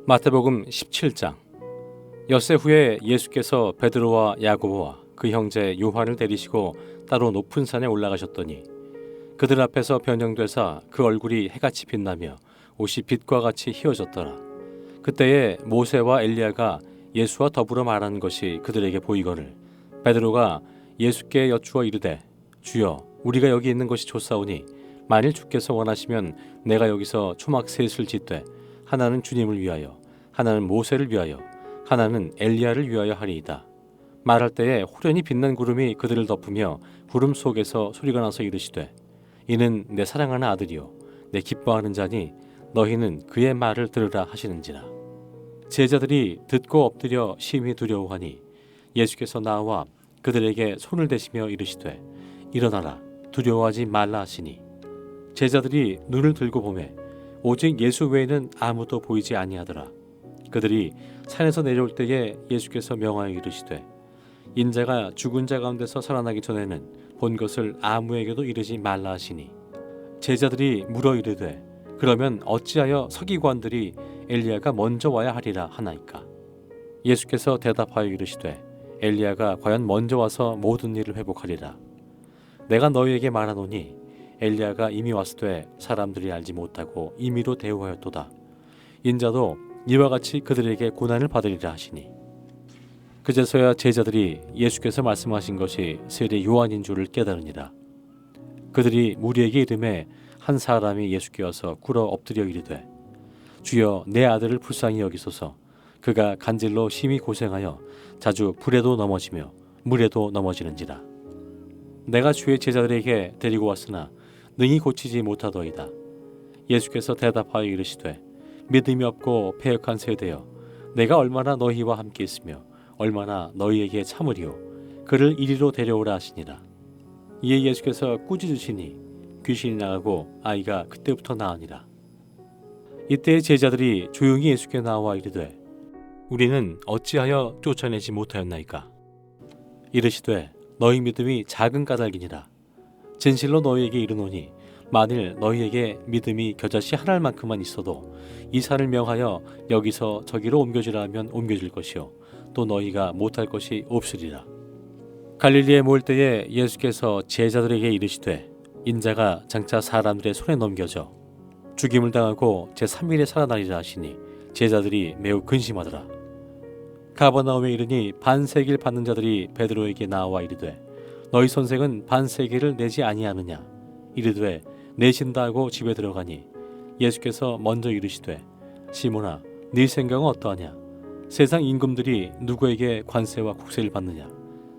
마태복음 17장. 엿새 후에 예수께서 베드로와 야고보와 그 형제 요한을 데리시고 따로 높은 산에 올라가셨더니 그들 앞에서 변형되사 그 얼굴이 해같이 빛나며 옷이 빛과 같이 휘어졌더라. 그때에 모세와 엘리야가 예수와 더불어 말하는 것이 그들에게 보이거늘 베드로가 예수께 여쭈어 이르되 주여 우리가 여기 있는 것이 좋사오니 만일 주께서 원하시면 내가 여기서 초막 셋을 짓되 하나는 주님을 위하여 하나는 모세를 위하여 하나는 엘리야를 위하여 하리이다. 말할 때에 호련히 빛난 구름이 그들을 덮으며 구름 속에서 소리가 나서 이르시되 이는 내 사랑하는 아들이요 내 기뻐하는 자니 너희는 그의 말을 들으라 하시는지라. 제자들이 듣고 엎드려 심히 두려워하니 예수께서 나와 그들에게 손을 대시며 이르시되 일어나라 두려워하지 말라 하시니 제자들이 눈을 들고 보매 오직 예수 외에는 아무도 보이지 아니하더라. 그들이 산에서 내려올 때에 예수께서 명하여 이르시되 인자가 죽은 자 가운데서 살아나기 전에는 본 것을 아무에게도 이르지 말라 하시니 제자들이 물어 이르되 그러면 어찌하여 서기관들이 엘리야가 먼저 와야 하리라 하나이까. 예수께서 대답하여 이르시되 엘리야가 과연 먼저 와서 모든 일을 회복하리라. 내가 너희에게 말하노니 엘리야가 이미 왔으되 사람들이 알지 못하고 임의로 대우하였도다. 인자도 이와 같이 그들에게 고난을 받으리라 하시니 그제서야 제자들이 예수께서 말씀하신 것이 세례 요한인 줄을 깨달으니라. 그들이 무리에게 이르매 한 사람이 예수께 와서 꿇어 엎드려 이르되 주여 내 아들을 불쌍히 여기소서. 그가 간질로 심히 고생하여 자주 불에도 넘어지며 물에도 넘어지는지라. 내가 주의 제자들에게 데리고 왔으나 능히 고치지 못하더이다. 예수께서 대답하여 이르시되 믿음이 없고 패역한 세대여 내가 얼마나 너희와 함께 있으며 얼마나 너희에게 참으리요 그를 이리로 데려오라 하시니라. 이에 예수께서 꾸짖으시니 귀신이 나가고 아이가 그때부터 나으니라. 이때 제자들이 조용히 예수께 나와 이르되 우리는 어찌하여 쫓아내지 못하였나이까. 이르시되 너희 믿음이 작은 까닭이니라. 진실로 너희에게 이르노니 만일 너희에게 믿음이 겨자씨 한 알만큼만 있어도 이 산을 명하여 여기서 저기로 옮겨지라 하면 옮겨질 것이요 또 너희가 못할 것이 없으리라. 갈릴리에 모일 때에 예수께서 제자들에게 이르시되 인자가 장차 사람들의 손에 넘겨져 죽임을 당하고 제3일에 살아나리라 하시니 제자들이 매우 근심하더라. 가버나움에 이르니 반세기를 받는 자들이 베드로에게 나와 이르되 너희 선생은 반세기를 내지 아니하느냐. 이르되 내신다 하고 집에 들어가니 예수께서 먼저 이르시되 시몬아 네 생각은 어떠하냐. 세상 임금들이 누구에게 관세와 국세를 받느냐.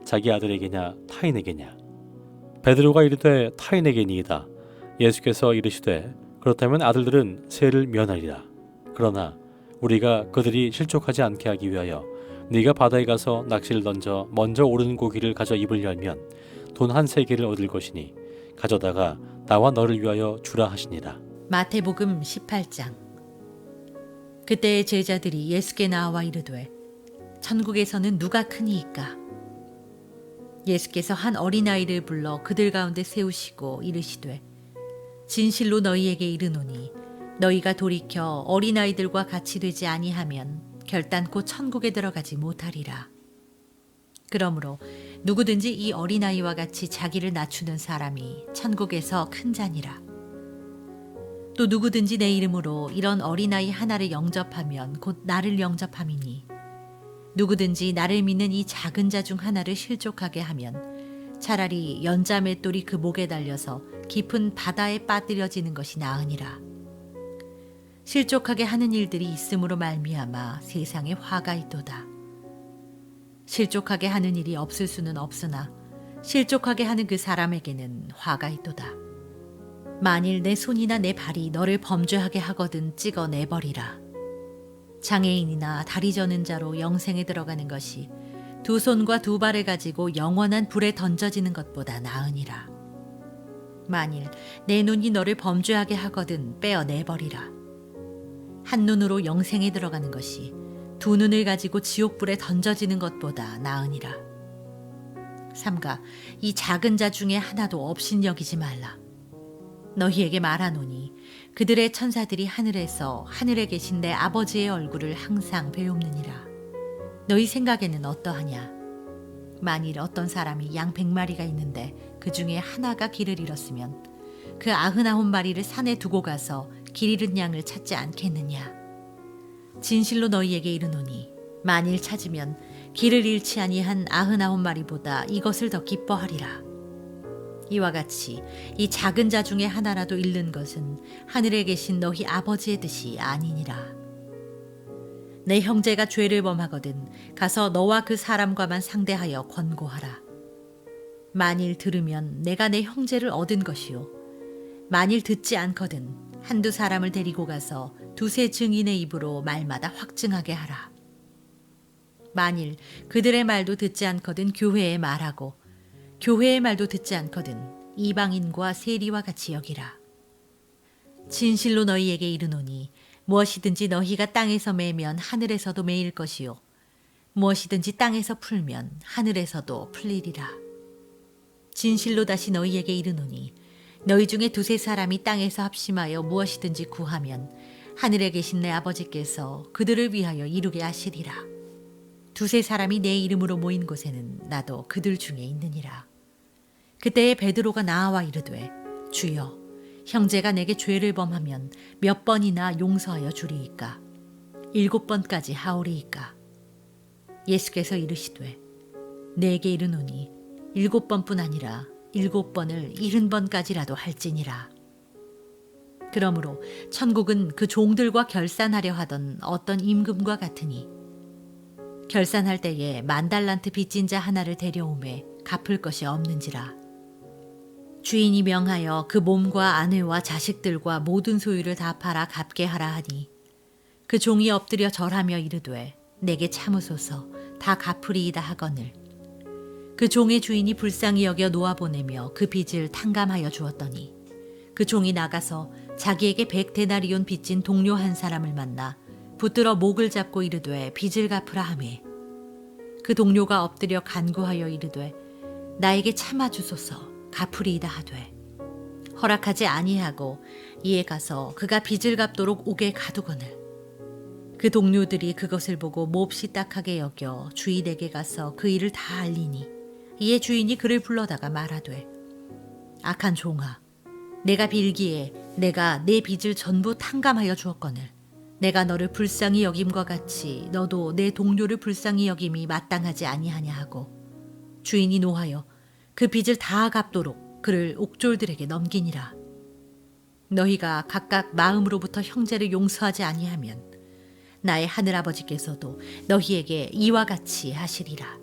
자기 아들에게냐 타인에게냐. 베드로가 이르되 타인에게니이다. 예수께서 이르시되 그렇다면 아들들은 세를 면하리라. 그러나 우리가 그들이 실족하지 않게 하기 위하여 네가 바다에 가서 낚시를 던져 먼저 오르는 고기를 가져 입을 열면 돈 한 세개를 얻을 것이니 가져다가 나와 너를 위하여 주라 하시니라. 마태복음 18장. 그때 제자들이 예수께 나와 이르되 천국에서는 누가 크니이까. 예수께서 한 어린아이를 불러 그들 가운데 세우시고 이르시되 진실로 너희에게 이르노니 너희가 돌이켜 어린아이들과 같이 되지 아니하면 결단코 천국에 들어가지 못하리라. 그러므로 누구든지 이 어린아이와 같이 자기를 낮추는 사람이 천국에서 큰 자니라. 또 누구든지 내 이름으로 이런 어린아이 하나를 영접하면 곧 나를 영접함이니 누구든지 나를 믿는 이 작은 자 중 하나를 실족하게 하면 차라리 연자 맷돌이 그 목에 달려서 깊은 바다에 빠뜨려지는 것이 나으니라. 실족하게 하는 일들이 있음으로 말미암아 세상에 화가 있도다. 실족하게 하는 일이 없을 수는 없으나 실족하게 하는 그 사람에게는 화가 있도다. 만일 내 손이나 내 발이 너를 범죄하게 하거든 찍어내버리라. 장애인이나 다리 저는 자로 영생에 들어가는 것이 두 손과 두 발을 가지고 영원한 불에 던져지는 것보다 나으니라. 만일 내 눈이 너를 범죄하게 하거든 빼어내버리라. 한 눈으로 영생에 들어가는 것이 두 눈을 가지고 지옥불에 던져지는 것보다 나으니라. 삼가 이 작은 자 중에 하나도 업신여기지 말라. 너희에게 말하노니 그들의 천사들이 하늘에서 하늘에 계신 내 아버지의 얼굴을 항상 배웁느니라. 너희 생각에는 어떠하냐? 만일 어떤 사람이 양 100마리가 있는데 그 중에 하나가 길을 잃었으면 그 99마리를 산에 두고 가서 길 잃은 양을 찾지 않겠느냐? 진실로 너희에게 이르노니 만일 찾으면 길을 잃지 아니한 99마리보다 이것을 더 기뻐하리라. 이와 같이 이 작은 자 중에 하나라도 잃는 것은 하늘에 계신 너희 아버지의 뜻이 아니니라. 내 형제가 죄를 범하거든 가서 너와 그 사람과만 상대하여 권고하라. 만일 들으면 내가 내 형제를 얻은 것이요 만일 듣지 않거든 한두 사람을 데리고 가서 두세 증인의 입으로 말마다 확증하게 하라. 만일 그들의 말도 듣지 않거든 교회에 말하고 교회의 말도 듣지 않거든 이방인과 세리와 같이 여기라. 진실로 너희에게 이르노니 무엇이든지 너희가 땅에서 매면 하늘에서도 매일 것이요 무엇이든지 땅에서 풀면 하늘에서도 풀리리라. 진실로 다시 너희에게 이르노니 너희 중에 두세 사람이 땅에서 합심하여 무엇이든지 구하면 하늘에 계신 내 아버지께서 그들을 위하여 이루게 하시리라. 두세 사람이 내 이름으로 모인 곳에는 나도 그들 중에 있느니라. 그때에 베드로가 나와 이르되 주여 형제가 내게 죄를 범하면 몇 번이나 용서하여 주리이까? 7번까지 하오리이까? 예수께서 이르시되 내게 이르노니 7번뿐 아니라 7번을 70번까지라도 할지니라. 그러므로 천국은 그 종들과 결산하려 하던 어떤 임금과 같으니 결산할 때에 10,000달란트 빚진 자 하나를 데려오매 갚을 것이 없는지라. 주인이 명하여 그 몸과 아내와 자식들과 모든 소유를 다 팔아 갚게 하라 하니 그 종이 엎드려 절하며 이르되 내게 참으소서 다 갚으리이다 하거늘 그 종의 주인이 불쌍히 여겨 놓아보내며 그 빚을 탕감하여 주었더니 그 종이 나가서 자기에게 100데나리온 빚진 동료 한 사람을 만나 붙들어 목을 잡고 이르되 빚을 갚으라 하매 그 동료가 엎드려 간구하여 이르되 나에게 참아주소서 갚으리이다 하되 허락하지 아니하고 이에 가서 그가 빚을 갚도록 옥에 가두거늘 그 동료들이 그것을 보고 몹시 딱하게 여겨 주인에게 가서 그 일을 다 알리니 이에 주인이 그를 불러다가 말하되 악한 종아 내가 빌기에 내가 내 빚을 전부 탕감하여 주었거늘 내가 너를 불쌍히 여김과 같이 너도 내 동료를 불쌍히 여김이 마땅하지 아니하냐 하고 주인이 노하여 그 빚을 다 갚도록 그를 옥졸들에게 넘기니라. 너희가 각각 마음으로부터 형제를 용서하지 아니하면 나의 하늘아버지께서도 너희에게 이와 같이 하시리라.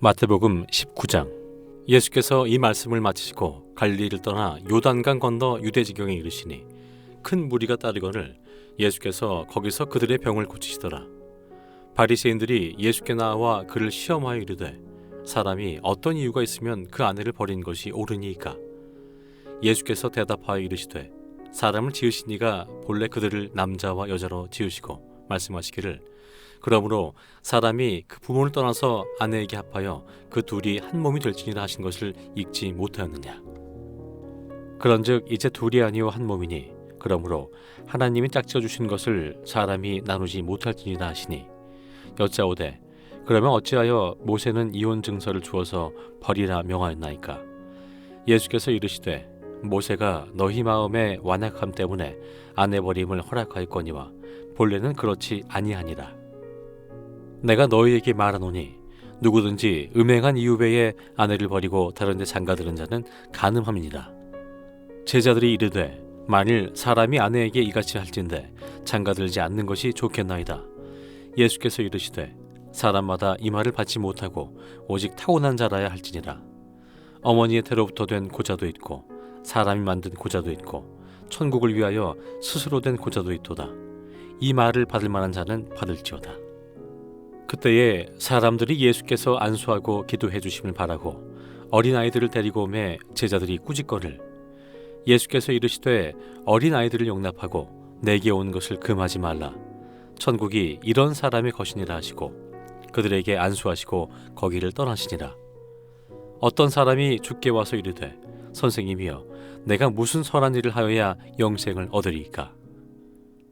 마태복음 19장. 예수께서 이 말씀을 마치시고 갈릴리를 떠나 요단강 건너 유대지경에 이르시니 큰 무리가 따르거늘 예수께서 거기서 그들의 병을 고치시더라. 바리새인들이 예수께 나와 그를 시험하여 이르되 사람이 어떤 이유가 있으면 그 아내를 버린 것이 옳으니이까? 예수께서 대답하여 이르시되 사람을 지으신 이가 본래 그들을 남자와 여자로 지으시고 말씀하시기를 그러므로 사람이 그 부모를 떠나서 아내에게 합하여 그 둘이 한 몸이 될지니라 하신 것을 읽지 못하였느냐? 그런즉 이제 둘이 아니요 한 몸이니 그러므로 하나님이 짝지어 주신 것을 사람이 나누지 못할지니라 하시니 여짜오되 그러면 어찌하여 모세는 이혼 증서를 주어서 버리라 명하였나이까? 예수께서 이르시되 모세가 너희 마음의 완악함 때문에 아내 버림을 허락하였거니와 본래는 그렇지 아니하니라. 내가 너희에게 말하노니 누구든지 음행한 이유 외에 아내를 버리고 다른 데 장가드는 자는 간음함이니라. 제자들이 이르되 만일 사람이 아내에게 이같이 할진대 장가들지 않는 것이 좋겠나이다. 예수께서 이르시되 사람마다 이 말을 받지 못하고 오직 타고난 자라야 할지니라. 어머니의 태로부터 된 고자도 있고 사람이 만든 고자도 있고 천국을 위하여 스스로 된 고자도 있도다. 이 말을 받을 만한 자는 받을지어다. 그때에 사람들이 예수께서 안수하고 기도해 주심을 바라고 어린아이들을 데리고 오매 제자들이 꾸짖거늘 예수께서 이르시되 어린아이들을 용납하고 내게 온 것을 금하지 말라. 천국이 이런 사람의 것이니라 하시고 그들에게 안수하시고 거기를 떠나시니라. 어떤 사람이 주께 와서 이르되 선생님이여 내가 무슨 선한 일을 하여야 영생을 얻으리이까?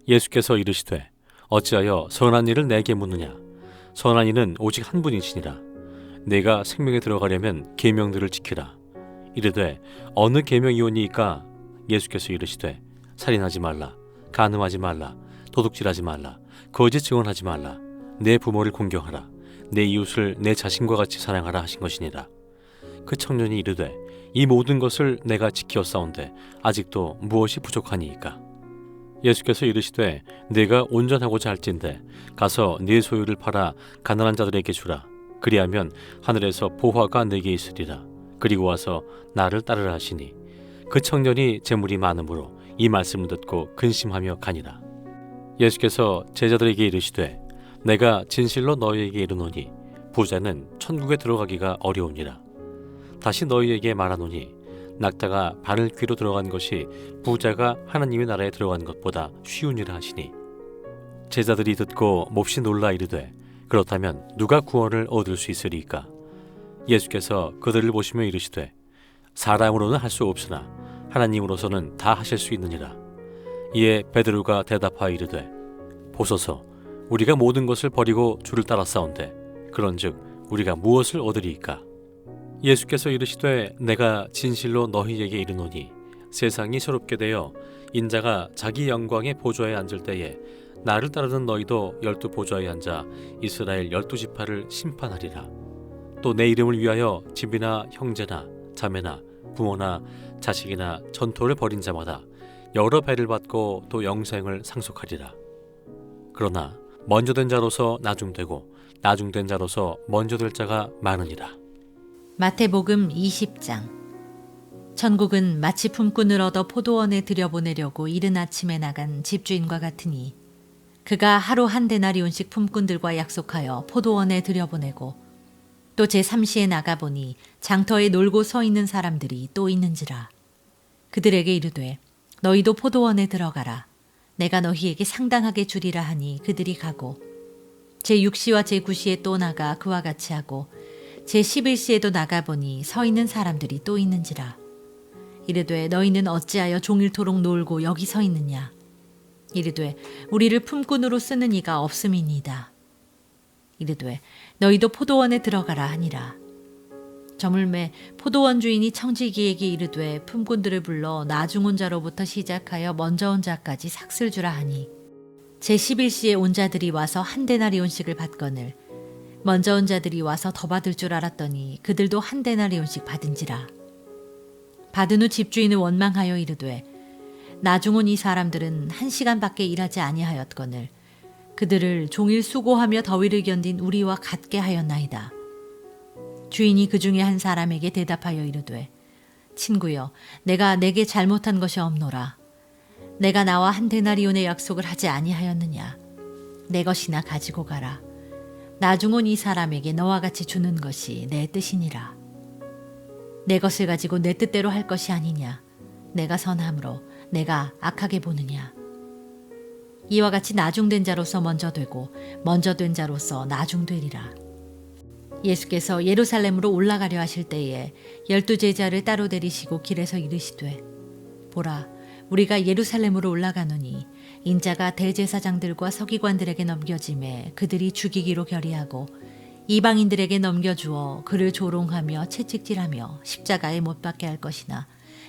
예수께서 이르시되 어찌하여 선한 일을 내게 묻느냐? 선한 이는 오직 한 분이시니라. 내가 생명에 들어가려면 계명들을 지키라. 이르되 어느 계명이오니이까? 예수께서 이르시되 살인하지 말라, 간음하지 말라, 도둑질하지 말라, 거짓 증언하지 말라, 내 부모를 공경하라, 내 이웃을 내 자신과 같이 사랑하라 하신 것이니라. 그 청년이 이르되 이 모든 것을 내가 지키었사온데 아직도 무엇이 부족하니이까? 예수께서 이르시되 내가 온전하고자 할진대 가서 네 소유를 팔아 가난한 자들에게 주라. 그리하면 하늘에서 보화가 내게 있으리라. 그리고 와서 나를 따르라 하시니 그 청년이 재물이 많으므로 이 말씀을 듣고 근심하며 가니라. 예수께서 제자들에게 이르시되 내가 진실로 너희에게 이르노니 부자는 천국에 들어가기가 어려우니라. 다시 너희에게 말하노니 낙타가 바늘 귀로 들어간 것이 부자가 하나님의 나라에 들어간 것보다 쉬우니라 하시니 제자들이 듣고 몹시 놀라 이르되 그렇다면 누가 구원을 얻을 수 있으리까? 예수께서 그들을 보시며 이르시되 사람으로는 할 수 없으나 하나님으로서는 다 하실 수 있느니라. 이에 베드로가 대답하여 이르되 보소서 우리가 모든 것을 버리고 주를 따랐사온데 그런즉 우리가 무엇을 얻으리이까? 예수께서 이르시되 내가 진실로 너희에게 이르노니 세상이 새롭게 되어 인자가 자기 영광의 보좌에 앉을 때에 나를 따르는 너희도 12 보좌에 앉아 이스라엘 12지파를 심판하리라. 또 내 이름을 위하여 집이나 형제나 자매나 부모나 자식이나 전토를 벌인 자마다 여러 배를 받고 또 영생을 상속하리라. 그러나 먼저 된 자로서 나중되고 나중된 자로서 먼저 될 자가 많으니라. 마태복음 20장. 천국은 마치 품꾼을 얻어 포도원에 들여보내려고 이른 아침에 나간 집주인과 같으니 그가 하루 한 데나리온씩 품꾼들과 약속하여 포도원에 들여보내고 또 제3시에 나가보니 장터에 놀고 서 있는 사람들이 또 있는지라. 그들에게 이르되 너희도 포도원에 들어가라. 내가 너희에게 상당하게 주리라 하니 그들이 가고 제6시와 제9시에 또 나가 그와 같이 하고 제11시에도 나가보니 서 있는 사람들이 또 있는지라. 이르되 너희는 어찌하여 종일토록 놀고 여기 서 있느냐? 이르되 우리를 품꾼으로 쓰는 이가 없음이니이다. 이르되 너희도 포도원에 들어가라 하니라. 저물매 포도원 주인이 청지기에게 이르되 품꾼들을 불러 나중 온 자로부터 시작하여 먼저 온 자까지 삭슬 주라 하니 제11시에 온 자들이 와서 한 데나리온씩을 받거늘 먼저 온 자들이 와서 더 받을 줄 알았더니 그들도 한 데나리온씩 받은지라. 받은 후 집주인은 원망하여 이르되 나중 온 이 사람들은 1시간밖에 일하지 아니하였거늘 그들을 종일 수고하며 더위를 견딘 우리와 같게 하였나이다. 주인이 그 중에 한 사람에게 대답하여 이르되 친구여 내가 내게 잘못한 것이 없노라. 내가 나와 한 데나리온의 약속을 하지 아니하였느냐. 내 것이나 가지고 가라. 나중 온 이 사람에게 너와 같이 주는 것이 내 뜻이니라. 내 것을 가지고 내 뜻대로 할 것이 아니냐. 내가 선함으로 내가 악하게 보느냐. 이와 같이 나중된 자로서 먼저 되고 먼저 된 자로서 나중되리라. 예수께서 예루살렘으로 올라가려 하실 때에 12 제자를 따로 데리시고 길에서 이르시되 보라 우리가 예루살렘으로 올라가노니 인자가 대제사장들과 서기관들에게 넘겨짐에 그들이 죽이기로 결의하고 이방인들에게 넘겨주어 그를 조롱하며 채찍질하며 십자가에 못 박게 할 것이나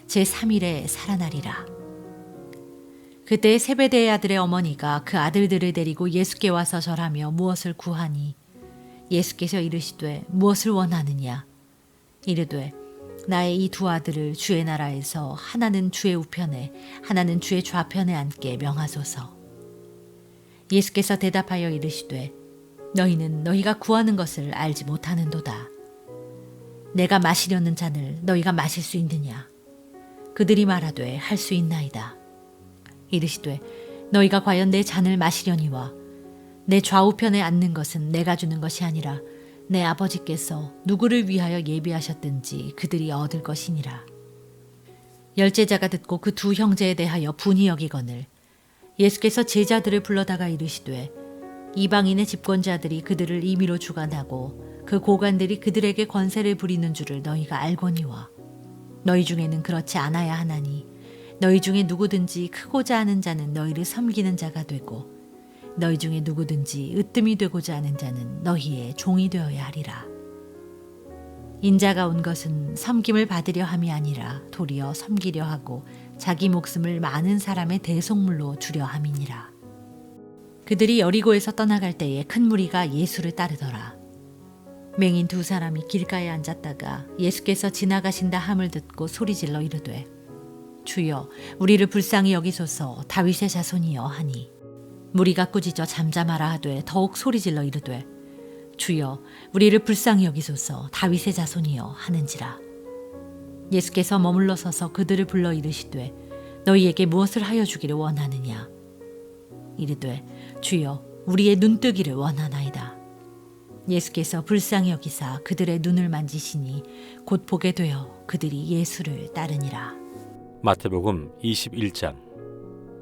제3일에 살아나리라. 그때 세베대의 아들의 어머니가 그 아들들을 데리고 예수께 와서 절하며 무엇을 구하니 예수께서 이르시되 무엇을 원하느냐. 이르되 나의 이 두 아들을 주의 나라에서 하나는 주의 우편에 하나는 주의 좌편에 앉게 명하소서. 예수께서 대답하여 이르시되 너희는 너희가 구하는 것을 알지 못하는도다. 내가 마시려는 잔을 너희가 마실 수 있느냐. 그들이 말하되 할 수 있나이다. 이르시되 너희가 과연 내 잔을 마시려니와 내 좌우편에 앉는 것은 내가 주는 것이 아니라 내 아버지께서 누구를 위하여 예비하셨든지 그들이 얻을 것이니라. 열제자가 듣고 그 두 형제에 대하여 분이 여기거늘 예수께서 제자들을 불러다가 이르시되 이방인의 집권자들이 그들을 임의로 주관하고 그 고관들이 그들에게 권세를 부리는 줄을 너희가 알거니와 너희 중에는 그렇지 않아야 하나니 너희 중에 누구든지 크고자 하는 자는 너희를 섬기는 자가 되고 너희 중에 누구든지 으뜸이 되고자 하는 자는 너희의 종이 되어야 하리라. 인자가 온 것은 섬김을 받으려 함이 아니라 도리어 섬기려 하고 자기 목숨을 많은 사람의 대속물로 주려 함이니라. 그들이 여리고에서 떠나갈 때에 큰 무리가 예수를 따르더라. 맹인 두 사람이 길가에 앉았다가 예수께서 지나가신다 함을 듣고 소리질러 이르되 주여 우리를 불쌍히 여기소서 다윗의 자손이여 하니 무리가 꾸짖어 잠잠하라 하되 더욱 소리질러 이르되 주여 우리를 불쌍히 여기소서 다윗의 자손이여 하는지라. 예수께서 머물러 서서 그들을 불러 이르시되 너희에게 무엇을 하여 주기를 원하느냐. 이르되 주여 우리의 눈뜨기를 원하나이다. 예수께서 불쌍히 여기사 그들의 눈을 만지시니 곧 보게 되어 그들이 예수를 따르니라. 마태복음 21장.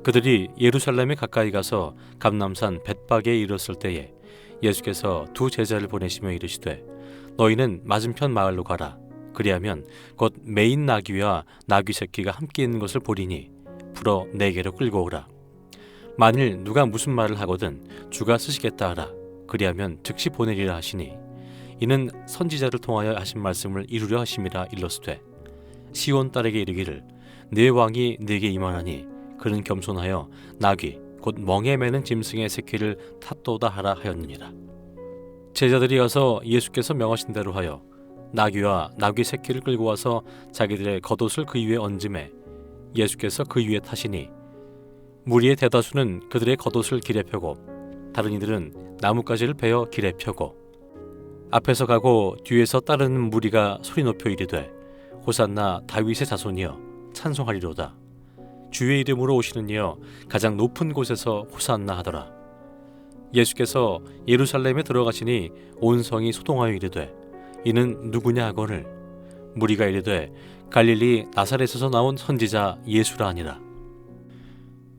그들이 예루살렘에 가까이 가서 감람산 벳박에 이르렀을 때에 예수께서 두 제자를 보내시며 이르시되 너희는 맞은편 마을로 가라. 그리하면 곧 매인 나귀와 나귀 새끼가 함께 있는 것을 보리니 풀어 내게로 끌고 오라. 만일 누가 무슨 말을 하거든 주가 쓰시겠다 하라. 그리하면 즉시 보내리라 하시니 이는 선지자를 통하여 하신 말씀을 이루려 하심이라 일렀으되 시온 딸에게 이르기를 네 왕이 네게 임하나니 그는 겸손하여 나귀 곧 멍에 매는 짐승의 새끼를 탔도다 하라 하였느니라. 제자들이 가서 예수께서 명하신 대로 하여 나귀와 나귀 새끼를 끌고 와서 자기들의 겉옷을 그 위에 얹음에 예수께서 그 위에 타시니 무리의 대다수는 그들의 겉옷을 길에 펴고 다른 이들은 나뭇가지를 베어 길에 펴고 앞에서 가고 뒤에서 따르는 무리가 소리 높여 이르되 호산나 다윗의 자손이여 찬송하리로다. 주의 이름으로 오시는 이여 가장 높은 곳에서 호산나 하더라. 예수께서 예루살렘에 들어가시니 온 성이 소동하여 이르되 이는 누구냐 하거늘 무리가 이르되 갈릴리 나사렛에서 나온 선지자 예수라 하니라.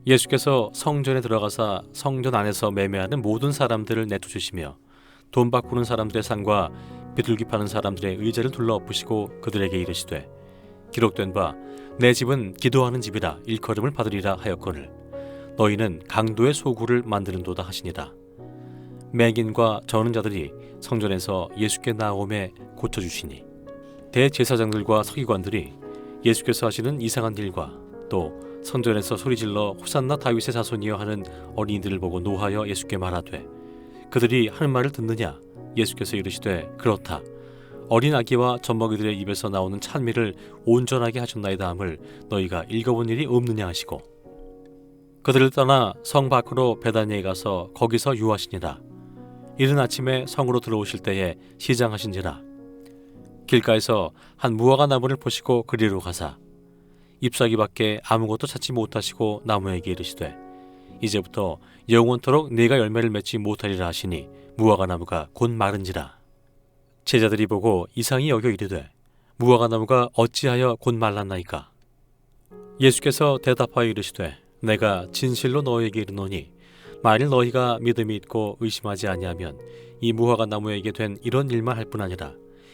예수께서 성전에 들어가사 성전 안에서 매매하는 모든 사람들을 내쫓으시며 돈 바꾸는 사람들의 상과 비둘기 파는 사람들의 의자를 둘러 엎으시고 그들에게 이르시되 기록된 바 내 집은 기도하는 집이라 일컬음을 받으리라 하였거늘 너희는 강도의 소굴을 만드는도다 하시니라. 맹인과 저는 자들이 성전에서 예수께 나오매 고쳐주시니 대제사장들과 서기관들이 예수께서 하시는 이상한 일과 또 성전에서 소리질러 호산나 다윗의 자손이여 하는 어린이들을 보고 노하여 예수께 말하되 그들이 하는 말을 듣느냐. 예수께서 이르시되 그렇다. 어린 아기와 젖먹이들의 입에서 나오는 찬미를 온전하게 하셨나이다 함을 너희가 읽어본 일이 없느냐 하시고 그들을 떠나 성 밖으로 베다니에 가서 거기서 유하시니라. 이른 아침에 성으로 들어오실 때에 시장하신지라. 길가에서 한 무화과 나무를 보시고 그리로 가사 잎사귀밖에 아무것도 찾지 못하시고 나무에게 이르시되 이제부터 영원토록 네가 열매를 맺지 못하리라 하시니 무화과 나무가 곧 마른지라. 제자들이 보고 이상히 여겨 이르되 무화과 나무가 어찌하여 곧 말랐나이까. 예수께서 대답하여 이르시되 내가 진실로 너희에게 이르노니 만일 너희가 믿음이 있고 의심하지 아니하면 이 무화과 나무에게 된 이런 일만 할 뿐 아니라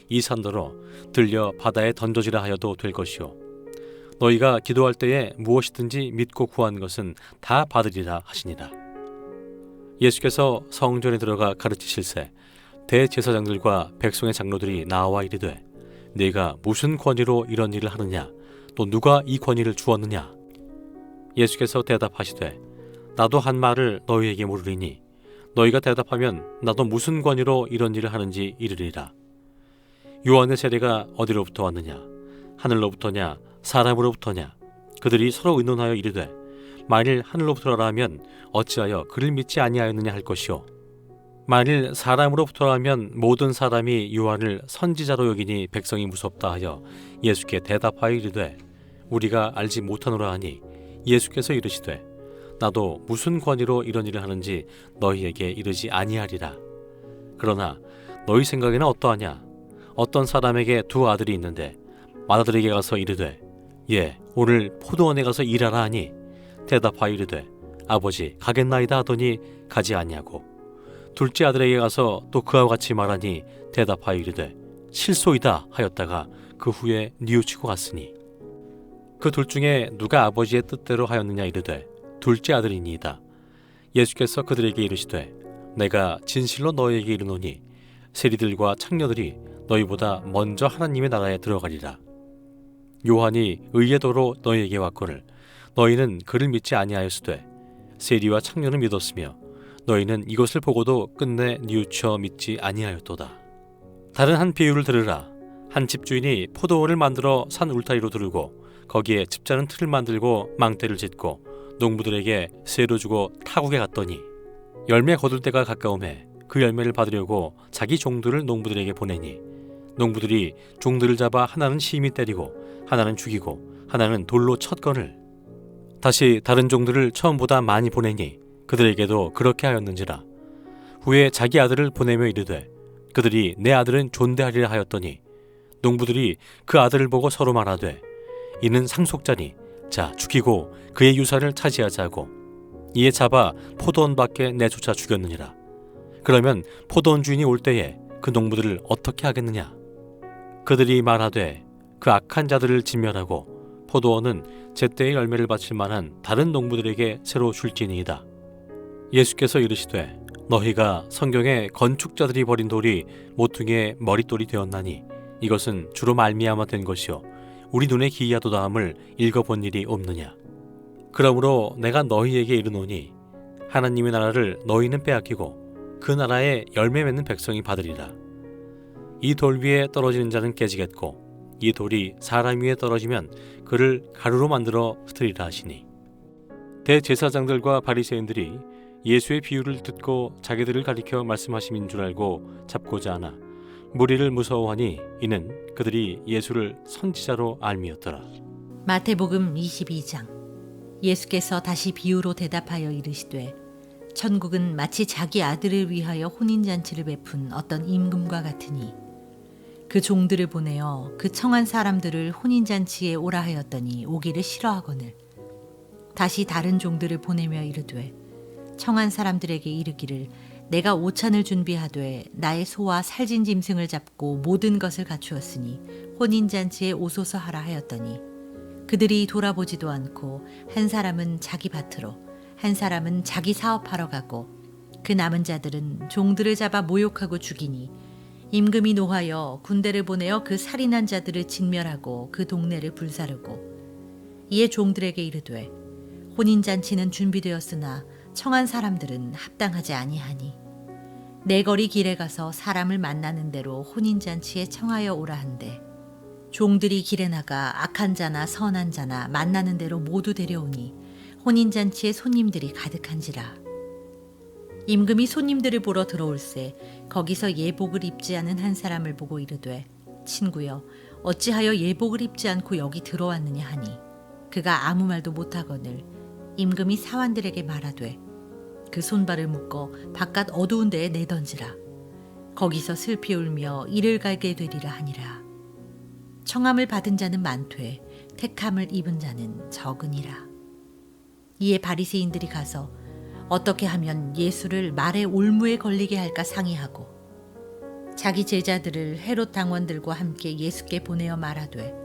이 산더러 들려 바다에 던져지라 하여도 될 것이요 너희가 기도할 때에 무엇이든지 믿고 구한 것은 다 받으리라 하시니라. 예수께서 성전에 들어가 가르치실새 대제사장들과 백성의 장로들이 나와 이르되 네가 무슨 권위로 이런 일을 하느냐 또 누가 이 권위를 주었느냐. 예수께서 대답하시되 나도 한 말을 너희에게 물으리니 너희가 대답하면 나도 무슨 권위로 이런 일을 하는지 이르리라. 요한의 세례가 어디로부터 왔느냐 하늘로부터냐 사람으로부터냐. 그들이 서로 의논하여 이르되 만일 하늘로부터라 하면 어찌하여 그를 믿지 아니하였느냐 할 것이요 만일 사람으로부터라 하면 모든 사람이 요한을 선지자로 여기니 백성이 무섭다 하여 예수께 대답하여 이르되 우리가 알지 못하노라 하니 예수께서 이르시되 나도 무슨 권위로 이런 일을 하는지 너희에게 이르지 아니하리라. 그러나 너희 생각에는 어떠하냐. 어떤 사람에게 두 아들이 있는데 맏아들에게 가서 이르되 예 오늘 포도원에 가서 일하라 하니 대답하여 이르되 아버지 가겠나이다 하더니 가지 아니하고 둘째 아들에게 가서 또 그와 같이 말하니 대답하여 이르되 실소이다 하였다가 그 후에 뉘우치고 갔으니 그 둘 중에 누가 아버지의 뜻대로 하였느냐 이르되 둘째 아들이니이다. 예수께서 그들에게 이르시되 내가 진실로 너희에게 이르노니 세리들과 창녀들이 너희보다 먼저 하나님의 나라에 들어가리라. 요한이 의의 도로 너희에게 왔거늘 너희는 그를 믿지 아니하였으되 세리와 창녀는 믿었으며 너희는 이것을 보고도 끝내 뉘우쳐 믿지 아니하였도다. 다른 한 비유를 들으라. 한 집주인이 포도원을 만들어 산 울타리로 두르고 거기에 집자는 틀을 만들고 망대를 짓고 농부들에게 세로 주고 타국에 갔더니 열매 거둘 때가 가까우매 그 열매를 받으려고 자기 종들을 농부들에게 보내니 농부들이 종들을 잡아 하나는 심히 때리고 하나는 죽이고 하나는 돌로 쳤거늘 다시 다른 종들을 처음보다 많이 보내니 그들에게도 그렇게 하였는지라. 후에 자기 아들을 보내며 이르되 그들이 내 아들은 존대하리라 하였더니 농부들이 그 아들을 보고 서로 말하되 이는 상속자니 자 죽이고 그의 유산을 차지하자고 이에 잡아 포도원 밖에 내쫓아 죽였느니라. 그러면 포도원 주인이 올 때에 그 농부들을 어떻게 하겠느냐. 그들이 말하되 그 악한 자들을 진멸하고 포도원은 제때의 열매를 바칠 만한 다른 농부들에게 새로 줄지니이다. 예수께서 이르시되 너희가 성경에 건축자들이 버린 돌이 모퉁이의 머릿돌이 되었나니 이것은 주로 말미암아 된 것이요 우리 눈에 기이하도다함을 읽어본 일이 없느냐. 그러므로 내가 너희에게 이르노니 하나님의 나라를 너희는 빼앗기고 그 나라에 열매 맺는 백성이 받으리라. 이 돌 위에 떨어지는 자는 깨지겠고 이 돌이 사람 위에 떨어지면 그를 가루로 만들어 흩으리라 하시니 대제사장들과 바리새인들이 예수의 비유를 듣고 자기들을 가리켜 말씀하심인 줄 알고 잡고자 하나 무리를 무서워하니 이는 그들이 예수를 선지자로 알미었더라. 마태복음 22장. 예수께서 다시 비유로 대답하여 이르시되 천국은 마치 자기 아들을 위하여 혼인잔치를 베푼 어떤 임금과 같으니 그 종들을 보내어 그 청한 사람들을 혼인잔치에 오라 하였더니 오기를 싫어하거늘 다시 다른 종들을 보내며 이르되 청한 사람들에게 이르기를 내가 오찬을 준비하되 나의 소와 살진 짐승을 잡고 모든 것을 갖추었으니 혼인잔치에 오소서 하라 하였더니 그들이 돌아보지도 않고 한 사람은 자기 밭으로 한 사람은 자기 사업하러 가고 그 남은 자들은 종들을 잡아 모욕하고 죽이니 임금이 노하여 군대를 보내어 그 살인한 자들을 진멸하고 그 동네를 불사르고 이에 종들에게 이르되 혼인잔치는 준비되었으나 청한 사람들은 합당하지 아니하니 내 거리 길에 가서 사람을 만나는 대로 혼인잔치에 청하여 오라 한대 종들이 길에 나가 악한 자나 선한 자나 만나는 대로 모두 데려오니 혼인잔치에 손님들이 가득한지라. 임금이 손님들을 보러 들어올새 거기서 예복을 입지 않은 한 사람을 보고 이르되 친구여 어찌하여 예복을 입지 않고 여기 들어왔느냐 하니 그가 아무 말도 못하거늘 임금이 사환들에게 말하되 그 손발을 묶어 바깥 어두운 데에 내던지라. 거기서 슬피 울며 이를 갈게 되리라 하니라. 청함을 받은 자는 많되 택함을 입은 자는 적으니라. 이에 바리새인들이 가서 어떻게 하면 예수를 말의 올무에 걸리게 할까 상의하고 자기 제자들을 헤롯 당원들과 함께 예수께 보내어 말하되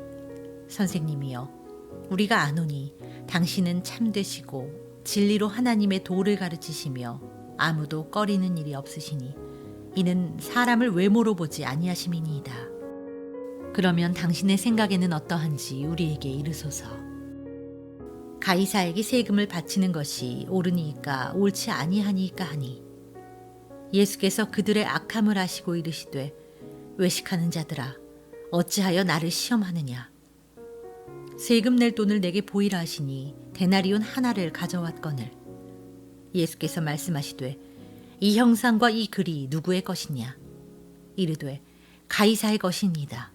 선생님이여 우리가 아노니 당신은 참되시고 진리로 하나님의 도를 가르치시며 아무도 꺼리는 일이 없으시니 이는 사람을 외모로 보지 아니하심이니이다. 그러면 당신의 생각에는 어떠한지 우리에게 이르소서. 가이사에게 세금을 바치는 것이 옳으니까 옳지 아니하니까 하니 예수께서 그들의 악함을 아시고 이르시되 외식하는 자들아 어찌하여 나를 시험하느냐. 세금 낼 돈을 내게 보이라 하시니 데나리온 하나를 가져왔거늘 예수께서 말씀하시되 이 형상과 이 글이 누구의 것이냐. 이르되 가이사의 것이니이다.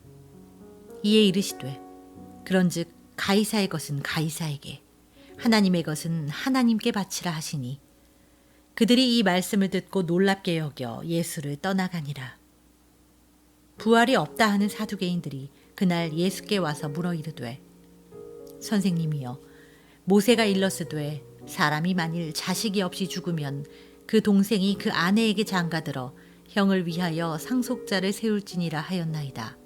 이에 이르시되 그런즉 가이사의 것은 가이사에게 하나님의 것은 하나님께 바치라 하시니 그들이 이 말씀을 듣고 놀랍게 여겨 예수를 떠나가니라. 부활이 없다 하는 사두개인들이 그날 예수께 와서 물어 이르되 선생님이여 모세가 일렀으되 사람이 만일 자식이 없이 죽으면 그 동생이 그 아내에게 장가들어 형을 위하여 상속자를 세울지니라 하였나이다.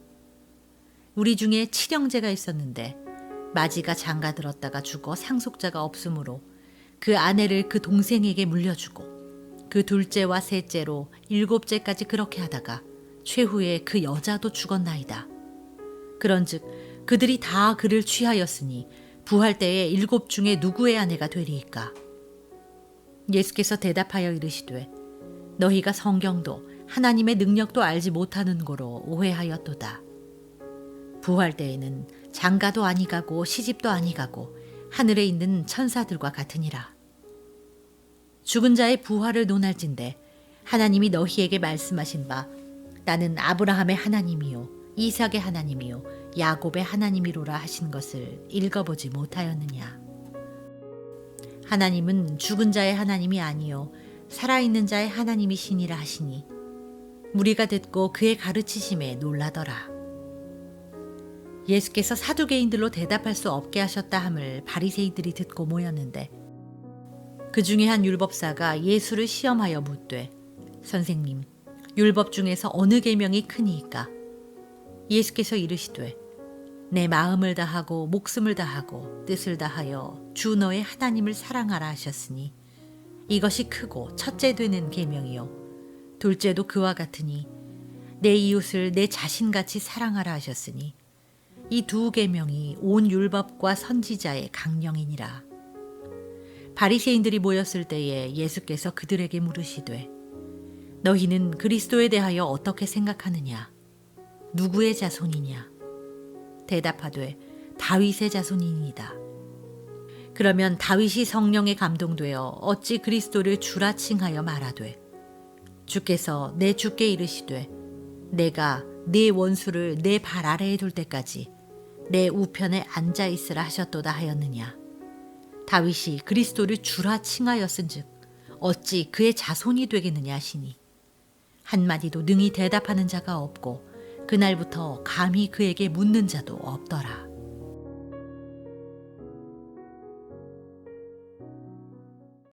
우리 중에 칠형제가 있었는데 마지가 장가들었다가 죽어 상속자가 없으므로 그 아내를 그 동생에게 물려주고 그 둘째와 셋째로 일곱째까지 그렇게 하다가 최후에 그 여자도 죽었나이다. 그런즉 그들이 다 그를 취하였으니 부할 때에 일곱 중에 누구의 아내가 되리이까? 예수께서 대답하여 이르시되 너희가 성경도 하나님의 능력도 알지 못하는 고로 오해하였도다. 부할 때에는 장가도 아니가고 시집도 아니가고 하늘에 있는 천사들과 같으니라. 죽은 자의 부활을 논할진대 하나님이 너희에게 말씀하신 바 나는 아브라함의 하나님이요 이삭의 하나님이요 야곱의 하나님이로라 하신 것을 읽어보지 못하였느냐. 하나님은 죽은 자의 하나님이 아니요 살아있는 자의 하나님이시니라 하시니 무리가 듣고 그의 가르치심에 놀라더라. 예수께서 사두개인들로 대답할 수 없게 하셨다 함을 바리새인들이 듣고 모였는데 그 중에 한 율법사가 예수를 시험하여 묻되 선생님 율법 중에서 어느 계명이 크니이까? 예수께서 이르시되 내 마음을 다하고 목숨을 다하고 뜻을 다하여 주 너의 하나님을 사랑하라 하셨으니 이것이 크고 첫째 되는 계명이요 둘째도 그와 같으니 내 이웃을 내 자신같이 사랑하라 하셨으니 이 두 계명이 온 율법과 선지자의 강령이니라. 바리새인들이 모였을 때에 예수께서 그들에게 물으시되 너희는 그리스도에 대하여 어떻게 생각하느냐? 누구의 자손이냐? 대답하되 다윗의 자손이니이다. 그러면 다윗이 성령에 감동되어 어찌 그리스도를 주라 칭하여 말하되 주께서 내 주께 이르시되 내가 네 원수를 내 발 아래에 둘 때까지 내 우편에 앉아 있으라 하셨도다 하였느냐. 다윗이 그리스도를 주라 칭하였은즉 어찌 그의 자손이 되겠느냐 하시니 한마디도 능히 대답하는 자가 없고 그날부터 감히 그에게 묻는 자도 없더라.